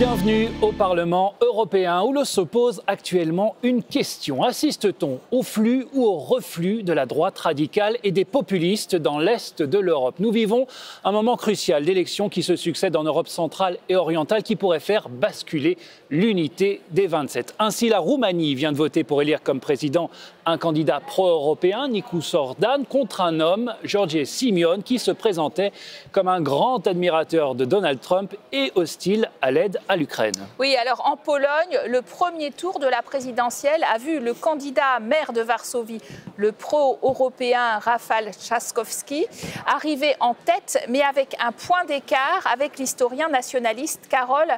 Bienvenue au Parlement européen où l'on se pose actuellement une question. Assiste-t-on au flux ou au reflux de la droite radicale et des populistes dans l'Est de l'Europe? Nous vivons un moment crucial d'élections qui se succèdent en Europe centrale et orientale qui pourrait faire basculer l'unité des 27. Ainsi, la Roumanie vient de voter pour élire comme président un candidat pro-européen, Nicu Orban, contre un homme, George Simion, qui se présentait comme un grand admirateur de Donald Trump et hostile à l'aide à l'Ukraine. Oui, alors en Pologne, le premier tour de la présidentielle a vu le candidat maire de Varsovie, le pro-européen Rafał Trzaskowski, arriver en tête, mais avec un point d'écart avec l'historien nationaliste Karol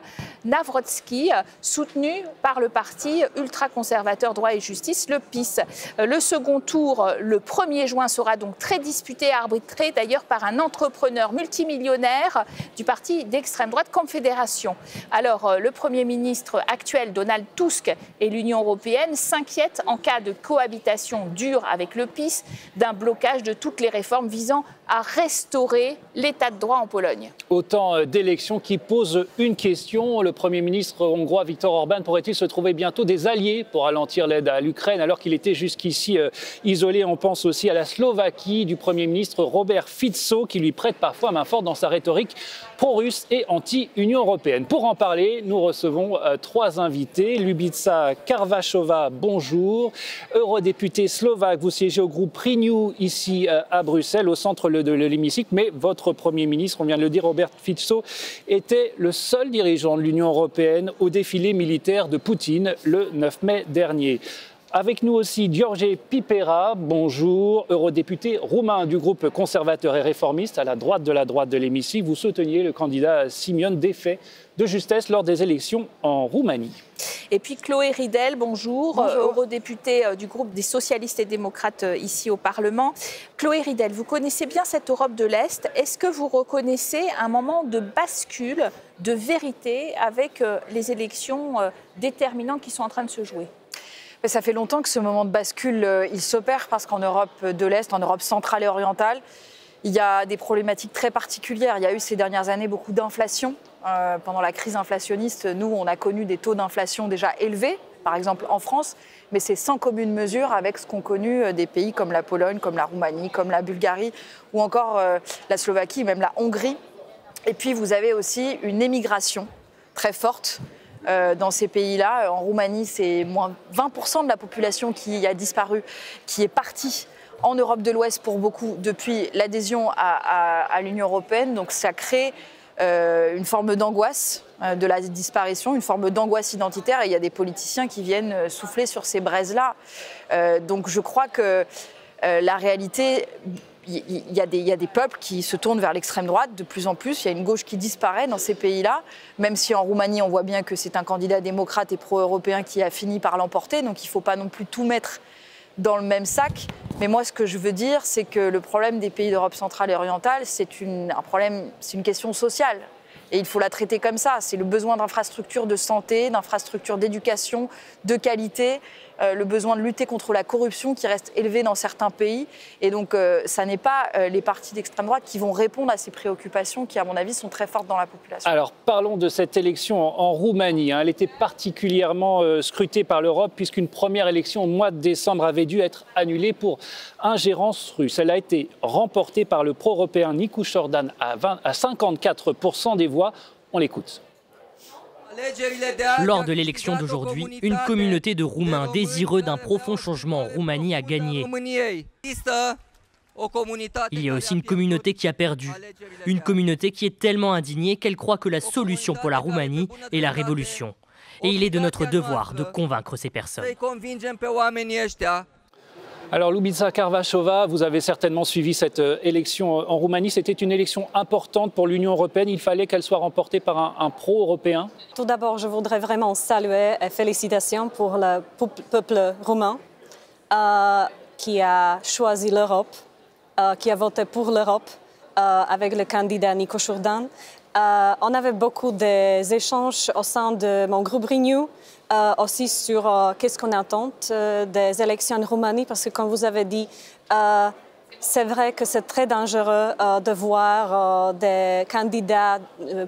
Nawrocki, soutenu par le parti ultra-conservateur Droit et Justice, le PiS. Le second tour, le 1er juin, sera donc très disputé et arbitré d'ailleurs par un entrepreneur multimillionnaire du parti d'extrême droite Confédération. Alors, le Premier ministre actuel, Donald Tusk, et l'Union européenne s'inquiètent en cas de cohabitation dure avec le PiS d'un blocage de toutes les réformes visant à restaurer l'état de droit en Pologne. Autant d'élections qui posent une question. Le Premier ministre hongrois Viktor Orban pourrait-il se trouver bientôt des alliés pour ralentir l'aide à l'Ukraine alors qu'il était jusqu'ici isolé? On pense aussi à la Slovaquie du Premier ministre Robert Fico qui lui prête parfois main forte dans sa rhétorique pro-russe et anti-Union européenne. Pour en parler, nous recevons trois invités. Lubica Karvašová, bonjour. Eurodéputée slovaque, vous siégez au groupe Renew ici à Bruxelles, au centre de l'hémicycle. Mais votre Premier ministre, on vient de le dire, Robert Fico, était le seul dirigeant de l'Union européenne au défilé militaire de Poutine le 9 mai dernier. Avec nous aussi George Pipera, bonjour, eurodéputé roumain du groupe conservateur et réformiste à la droite de l'hémicycle. Vous souteniez le candidat Simion défait de justesse lors des élections en Roumanie. Et puis Chloé Ridel, bonjour, eurodéputée du groupe des socialistes et démocrates ici au Parlement. Chloé Ridel, vous connaissez bien cette Europe de l'Est. Est-ce que vous reconnaissez un moment de bascule, de vérité avec les élections déterminantes qui sont en train de se jouer ? Ça fait longtemps que ce moment de bascule, il s'opère parce qu'en Europe de l'Est, en Europe centrale et orientale, il y a des problématiques très particulières. Il y a eu ces dernières années beaucoup d'inflation. Pendant la crise inflationniste, nous, on a connu des taux d'inflation déjà élevés, par exemple en France, mais c'est sans commune mesure avec ce qu'ont connu des pays comme la Pologne, comme la Roumanie, comme la Bulgarie ou encore la Slovaquie, même la Hongrie. Et puis vous avez aussi une émigration très forte dans ces pays-là. En Roumanie, c'est moins 20% de la population qui a disparu, qui est partie en Europe de l'Ouest pour beaucoup depuis l'adhésion à l'Union européenne. Donc ça crée une forme d'angoisse de la disparition, une forme d'angoisse identitaire. Et il y a des politiciens qui viennent souffler sur ces braises-là. Donc je crois que la réalité... Il y a des peuples qui se tournent vers l'extrême droite de plus en plus. Il y a une gauche qui disparaît dans ces pays-là, même si en Roumanie, on voit bien que c'est un candidat démocrate et pro-européen qui a fini par l'emporter. Donc il ne faut pas non plus tout mettre dans le même sac. Mais moi, ce que je veux dire, c'est que le problème des pays d'Europe centrale et orientale, c'est une question sociale. Et il faut la traiter comme ça. C'est le besoin d'infrastructures de santé, d'infrastructures d'éducation, de qualité, le besoin de lutter contre la corruption qui reste élevé dans certains pays. Et donc, ça n'est pas les partis d'extrême droite qui vont répondre à ces préoccupations qui, à mon avis, sont très fortes dans la population. Alors, parlons de cette élection en Roumanie. Elle était particulièrement scrutée par l'Europe puisqu'une première élection au mois de décembre avait dû être annulée pour ingérence russe. Elle a été remportée par le pro-européen Nicu Orban à 54% des voix. On l'écoute. Lors de l'élection d'aujourd'hui, une communauté de Roumains désireux d'un profond changement en Roumanie a gagné. Il y a aussi une communauté qui a perdu. Une communauté qui est tellement indignée qu'elle croit que la solution pour la Roumanie est la révolution. Et il est de notre devoir de convaincre ces personnes. Alors, Lubica Karvašová, vous avez certainement suivi cette élection en Roumanie. C'était une élection importante pour l'Union européenne. Il fallait qu'elle soit remportée par un pro-européen. Tout d'abord, je voudrais vraiment saluer et félicitations pour le peuple roumain qui a choisi l'Europe, qui a voté pour l'Europe avec le candidat Nicu Orban. On avait beaucoup d'échanges au sein de mon groupe Renew, aussi sur qu'est-ce qu'on attend des élections en Roumanie, parce que comme vous avez dit, c'est vrai que c'est très dangereux de voir des candidats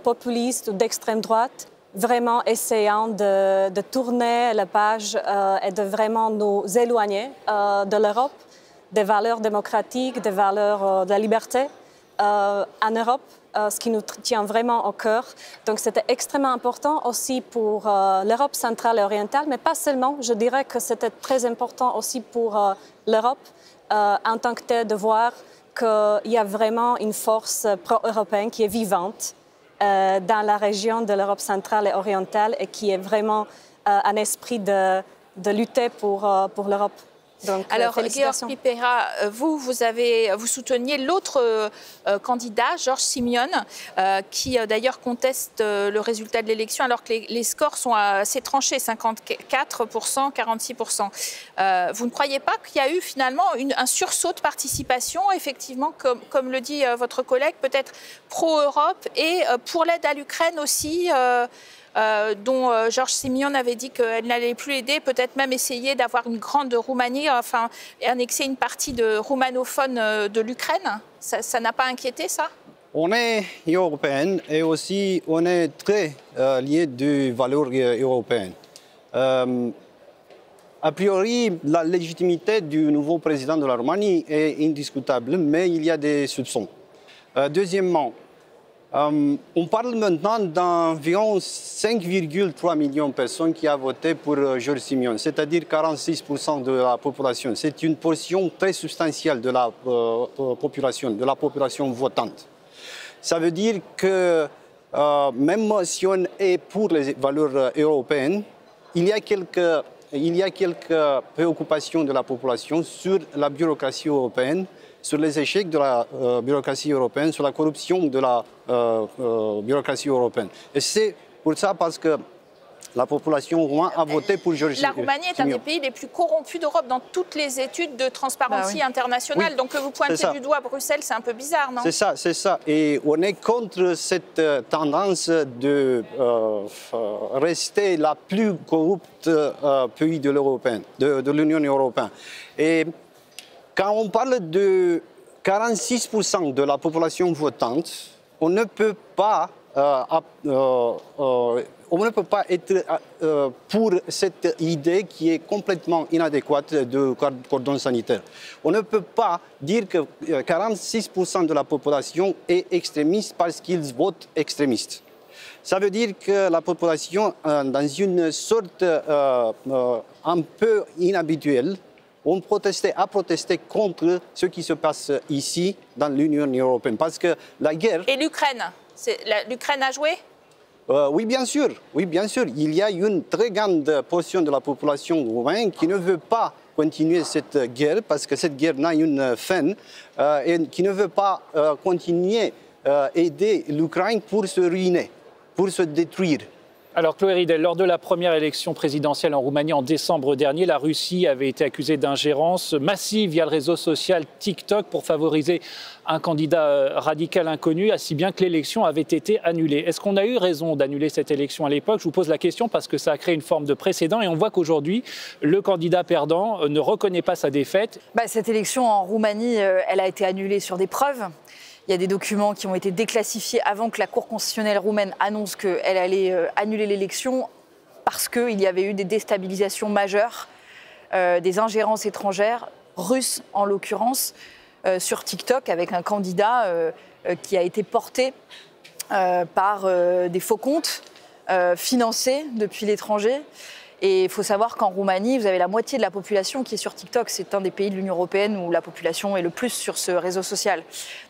populistes ou d'extrême droite vraiment essayant de tourner la page et de vraiment nous éloigner de l'Europe, des valeurs démocratiques, des valeurs de la liberté en Europe, ce qui nous tient vraiment au cœur. Donc c'était extrêmement important aussi pour l'Europe centrale et orientale, mais pas seulement. Je dirais que c'était très important aussi pour l'Europe en tant que telle de voir qu'il y a vraiment une force pro-européenne qui est vivante dans la région de l'Europe centrale et orientale et qui est vraiment un esprit de lutter pour l'Europe. Donc, alors, Georg Pipera, vous souteniez l'autre candidat, Georges Simeon, qui d'ailleurs conteste le résultat de l'élection, alors que les scores sont assez tranchés, 54%, 46%. Vous ne croyez pas qu'il y a eu finalement un sursaut de participation, effectivement, comme le dit votre collègue, peut-être pro-Europe et pour l'aide à l'Ukraine aussi dont Georges Simeon avait dit qu'elle n'allait plus aider, peut-être même essayer d'avoir une grande Roumanie, enfin annexer une partie de roumanophones de l'Ukraine. Ça n'a pas inquiété, ça? On est européenne et aussi on est très lié des valeurs européennes. A priori, la légitimité du nouveau président de la Roumanie est indiscutable, mais il y a des soupçons. Deuxièmement, on parle maintenant d'environ 5,3 millions de personnes qui ont voté pour Georges Simeon, c'est-à-dire 46% de la population. C'est une portion très substantielle de la population votante. Ça veut dire que même si on est pour les valeurs européennes, il y a quelques préoccupations de la population sur la bureaucratie européenne, sur les échecs de la bureaucratie européenne, sur la corruption de la bureaucratie européenne. Et c'est pour ça parce que la population roumaine a voté pour Georges Simeon. La Roumanie est un des pays les plus corrompus d'Europe dans toutes les études de Transparency International. Oui, donc que vous pointez du doigt à Bruxelles, c'est un peu bizarre, non? C'est ça. Et on est contre cette tendance de rester la plus corrupte pays de l'Union européenne. Et quand on parle de 46% de la population votante, on ne peut pas être pour cette idée qui est complètement inadéquate de cordon sanitaire. On ne peut pas dire que 46% de la population est extrémiste parce qu'ils votent extrémiste. Ça veut dire que la population, dans une sorte un peu inhabituelle, a protesté contre ce qui se passe ici dans l'Union européenne. Parce que la guerre... Et l'Ukraine? L'Ukraine a joué? Oui, bien sûr. Il y a une très grande portion de la population roumaine qui ne veut pas continuer cette guerre parce que cette guerre n'a une fin et qui ne veut pas continuer à aider l'Ukraine pour se ruiner, pour se détruire. Alors Chloé Ridel, lors de la première élection présidentielle en Roumanie en décembre dernier, la Russie avait été accusée d'ingérence massive via le réseau social TikTok pour favoriser un candidat radical inconnu, à si bien que l'élection avait été annulée. Est-ce qu'on a eu raison d'annuler cette élection à l'époque? Je vous pose la question parce que ça a créé une forme de précédent et on voit qu'aujourd'hui, le candidat perdant ne reconnaît pas sa défaite. Cette élection en Roumanie, elle a été annulée sur des preuves. Il y a des documents qui ont été déclassifiés avant que la Cour constitutionnelle roumaine annonce qu'elle allait annuler l'élection parce qu'il y avait eu des déstabilisations majeures, des ingérences étrangères, russes en l'occurrence, sur TikTok avec un candidat qui a été porté par des faux comptes financés depuis l'étranger. Et il faut savoir qu'en Roumanie, vous avez la moitié de la population qui est sur TikTok. C'est un des pays de l'Union européenne où la population est le plus sur ce réseau social.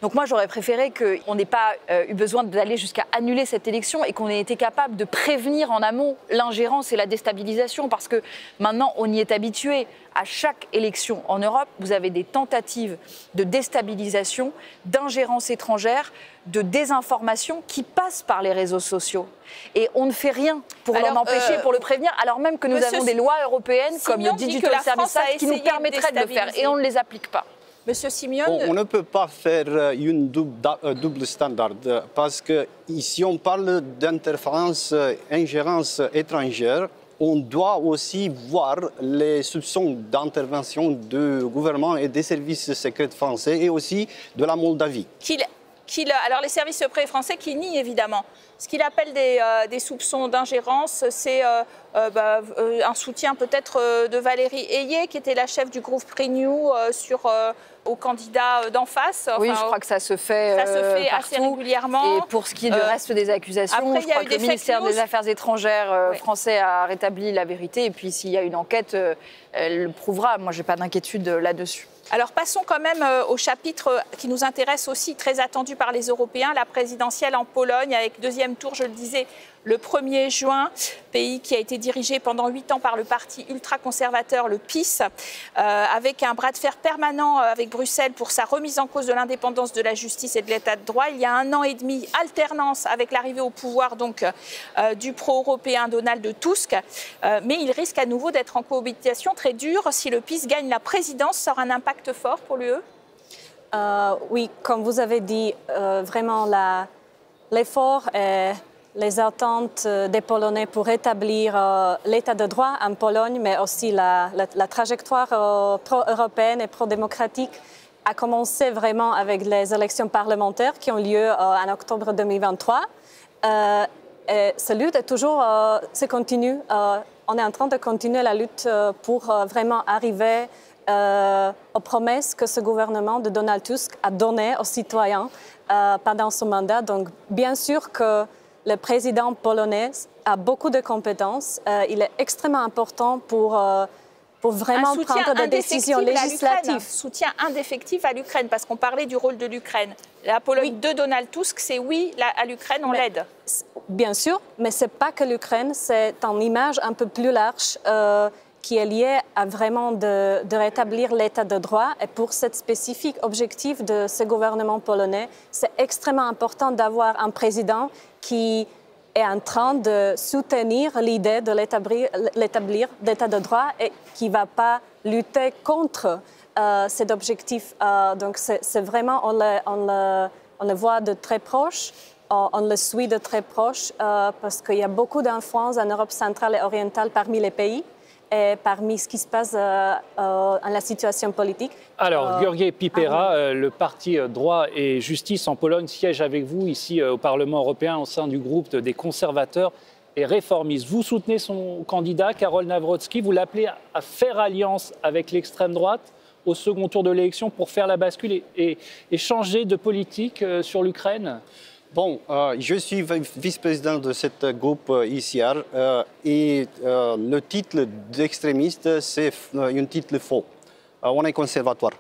Donc moi, j'aurais préféré qu'on n'ait pas eu besoin d'aller jusqu'à annuler cette élection et qu'on ait été capable de prévenir en amont l'ingérence et la déstabilisation. Parce que maintenant, on y est habitué. À chaque élection en Europe, vous avez des tentatives de déstabilisation, d'ingérence étrangère, de désinformation qui passent par les réseaux sociaux. Et on ne fait rien pour l'en empêcher, pour le prévenir, alors même que nous avons des lois européennes comme le Digital Services Act qui nous permettraient de le faire. Et on ne les applique pas. Monsieur Simeon, on ne peut pas faire une double standard parce que si on parle d'interférence, ingérence étrangère, on doit aussi voir les soupçons d'intervention du gouvernement et des services secrets français et aussi de la Moldavie. Alors les services secrets français qui nient évidemment. Ce qu'il appelle des soupçons d'ingérence, c'est un soutien peut-être de Valérie Ayé, qui était la chef du groupe Renew au candidat d'en face. Oui, je crois que ça se fait, assez régulièrement. Et pour ce qui est du reste des accusations, après, je crois que le ministère des Affaires étrangères français a rétabli la vérité. Et puis s'il y a une enquête, elle le prouvera. Moi, je n'ai pas d'inquiétude là-dessus. Alors passons quand même au chapitre qui nous intéresse aussi, très attendu par les Européens, la présidentielle en Pologne, avec deuxième tour, je le disais, le 1er juin, pays qui a été dirigé pendant 8 ans par le parti ultra-conservateur, le PiS, avec un bras de fer permanent avec Bruxelles pour sa remise en cause de l'indépendance de la justice et de l'état de droit. Il y a 1 an et demi, alternance avec l'arrivée au pouvoir donc, du pro-européen Donald Tusk, mais il risque à nouveau d'être en cohabitation très dure. Si le PiS gagne la présidence, ça aura un impact fort pour l'UE? Oui, comme vous avez dit, vraiment l'effort et les attentes des Polonais pour rétablir l'état de droit en Pologne, mais aussi la trajectoire pro-européenne et pro-démocratique a commencé vraiment avec les élections parlementaires qui ont lieu en octobre 2023. Et cette lutte est toujours, se continue. On est en train de continuer la lutte pour vraiment arriver aux promesses que ce gouvernement de Donald Tusk a données aux citoyens pendant son mandat. Donc, bien sûr que le président polonais a beaucoup de compétences. Il est extrêmement important pour vraiment prendre des décisions législatives. Soutien indéfectible à l'Ukraine, parce qu'on parlait du rôle de l'Ukraine. La Pologne de Donald Tusk, c'est oui, à l'Ukraine, on l'aide. Bien sûr, mais ce n'est pas que l'Ukraine, c'est une image un peu plus large qui est liée à vraiment de rétablir l'état de droit. Et pour ce spécifique objectif de ce gouvernement polonais, c'est extrêmement important d'avoir un président qui est en train de soutenir l'idée de l'établir l'état de droit et qui ne va pas lutter contre cet objectif. Donc c'est vraiment, on le voit de très proche, on le suit de très proche parce qu'il y a beaucoup d'influence en Europe centrale et orientale parmi les pays et parmi ce qui se passe dans la situation politique. Alors, György Pipera, le parti Droit et Justice en Pologne, siège avec vous ici au Parlement européen au sein du groupe des conservateurs et réformistes. Vous soutenez son candidat, Karol Nawrocki. Vous l'appelez à faire alliance avec l'extrême droite au second tour de l'élection pour faire la bascule et changer de politique sur l'Ukraine? Bon, je suis vice-président de ce groupe ICR et le titre d'extrémiste, c'est un titre faux. On est conservatoire.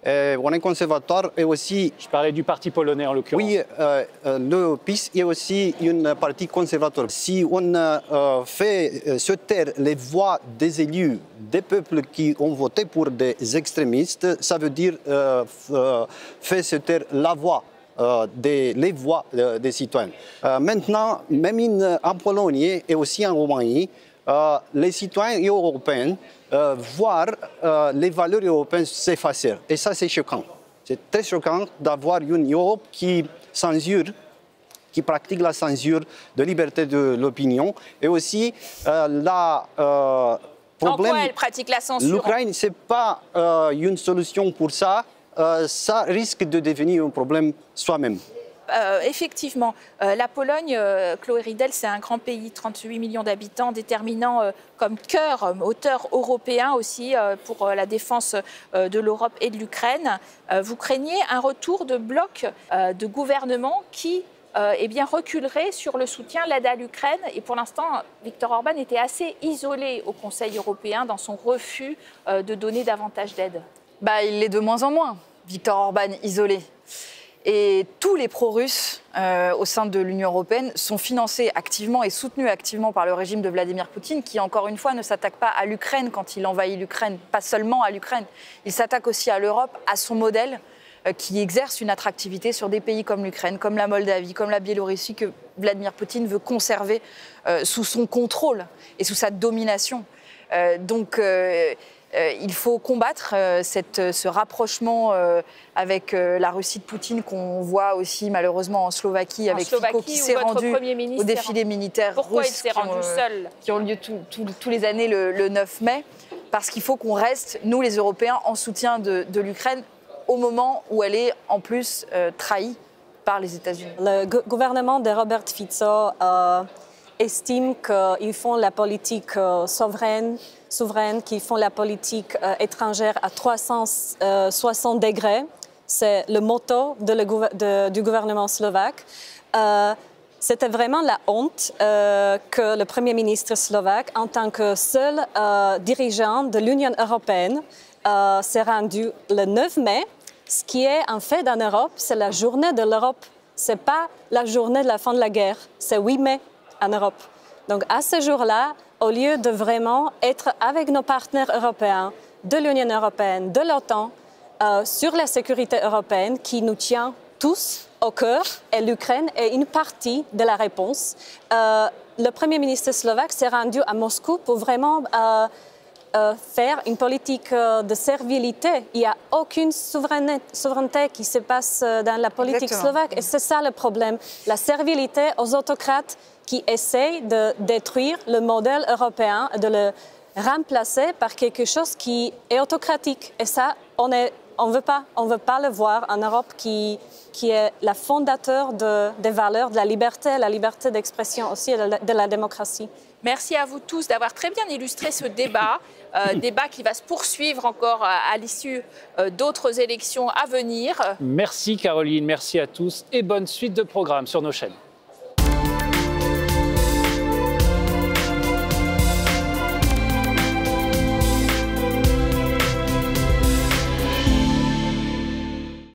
On est conservatoire et aussi... Je parlais du parti polonais en l'occurrence. Oui, le PiS est aussi un parti conservateur. Si on fait se taire les voix des élus, des peuples qui ont voté pour des extrémistes, ça veut dire faire se taire la voix. Les voix des citoyens. Maintenant, même en Pologne et aussi en Roumanie, les citoyens européens voient les valeurs européennes s'effacer. Et ça, c'est choquant. C'est très choquant d'avoir une Europe qui censure, qui pratique la censure de liberté de l'opinion. Et aussi, en quoi elle pratique la censure? L'Ukraine, ce n'est pas une solution pour ça. Ça risque de devenir un problème soi-même. Effectivement, la Pologne, Chloé Ridel, c'est un grand pays, 38 millions d'habitants, déterminant comme cœur, moteur européen aussi pour la défense de l'Europe et de l'Ukraine. Vous craignez un retour de bloc de gouvernement qui reculerait sur le soutien, l'aide à l'Ukraine. Et pour l'instant, Viktor Orban était assez isolé au Conseil européen dans son refus de donner davantage d'aide. Il l'est de moins en moins, Viktor Orban isolé. Et tous les pro-russes au sein de l'Union européenne sont financés activement et soutenus activement par le régime de Vladimir Poutine, qui, encore une fois, ne s'attaque pas à l'Ukraine quand il envahit l'Ukraine, pas seulement à l'Ukraine. Il s'attaque aussi à l'Europe, à son modèle, qui exerce une attractivité sur des pays comme l'Ukraine, comme la Moldavie, comme la Biélorussie, que Vladimir Poutine veut conserver sous son contrôle et sous sa domination. Il faut combattre ce rapprochement avec la Russie de Poutine qu'on voit aussi malheureusement en Slovaquie, avec Fico qui s'est rendu au défilé militaire russe qui ont lieu tous les années le 9 mai, parce qu'il faut qu'on reste, nous les Européens, en soutien de l'Ukraine au moment où elle est en plus trahie par les États-Unis. Le gouvernement de Robert Fico estime qu'ils font la politique souveraine, qu'ils font la politique étrangère à 360 degrés. C'est le motto du gouvernement slovaque. C'était vraiment la honte que le Premier ministre slovaque, en tant que seul dirigeant de l'Union européenne, s'est rendu le 9 mai. Ce qui est un fait en Europe, c'est la journée de l'Europe. Ce n'est pas la journée de la fin de la guerre, c'est 8 mai en Europe. Donc à ce jour-là, au lieu de vraiment être avec nos partenaires européens, de l'Union européenne, de l'OTAN, sur la sécurité européenne qui nous tient tous au cœur, et l'Ukraine est une partie de la réponse. Le Premier ministre slovaque s'est rendu à Moscou pour vraiment faire une politique de servilité. Il n'y a aucune souveraineté qui se passe dans la politique slovaque. Et c'est ça le problème. La servilité aux autocrates qui essayent de détruire le modèle européen, de le remplacer par quelque chose qui est autocratique. Et ça, on ne veut pas le voir en Europe qui est la fondateur des valeurs de la liberté d'expression aussi et de la démocratie. Merci à vous tous d'avoir très bien illustré ce débat, débat qui va se poursuivre encore à l'issue d'autres élections à venir. Merci Caroline, merci à tous et bonne suite de programme sur nos chaînes.